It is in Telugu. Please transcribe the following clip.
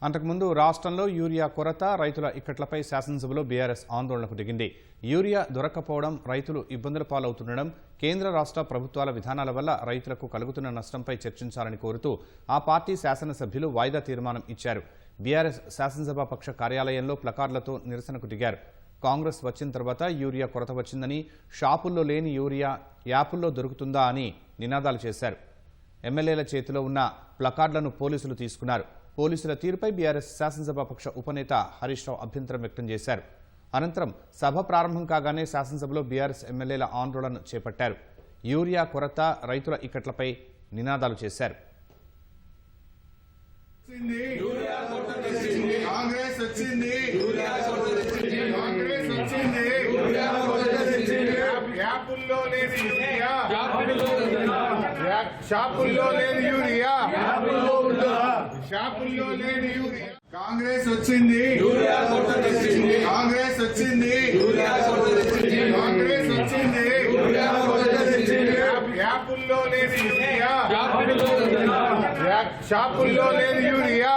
అంతకుముందు రాష్ట్రంలో యూరియా కొరత, రైతుల ఇక్కట్లపై శాసనసభలో బీఆర్ఎస్ ఆందోళనకు దిగింది. యూరియా దొరక్కపోవడం, రైతులు ఇబ్బందుల పాలవుతుండడం, కేంద్ర రాష్ట్ర ప్రభుత్వాల విధానాల వల్ల రైతులకు కలుగుతున్న నష్టంపై చర్చించాలని కోరుతూ ఆ పార్టీ శాసనసభ్యులు వాయిదా తీర్మానం ఇచ్చారు. బీఆర్ఎస్ శాసనసభాపక్ష కార్యాలయంలో ప్లకార్డులతో నిరసనకు దిగారు. కాంగ్రెస్ వచ్చిన తర్వాత యూరియా కొరత వచ్చిందని, షాపుల్లో లేని యూరియా యాపుల్లో దొరుకుతుందా అని నినాదాలు చేశారు. ఎమ్మెల్యేల చేతిలో ఉన్న ప్లకార్డులను పోలీసులు తీసుకున్నారు. పోలీసుల తీరుపై బీఆర్ఎస్ శాసనసభాపక్ష ఉపనేత హరీష్ రావు అభ్యంతరం వ్యక్తం చేశారు. అనంతరం సభ ప్రారంభం కాగానే శాసనసభలో బీఆర్ఎస్ ఎమ్మెల్యేల ఆందోళన చేపట్టారు. యూరియా కొరత, రైతుల ఇక్కట్లపై నినాదాలు చేశారు. కాంగ్రెస్ వచ్చింది, కాంగ్రెస్ వచ్చింది, కాంగ్రెస్ వచ్చింది. యాపుల్లో లేని యూరియా, షాపుల్లో లేని యూరియా.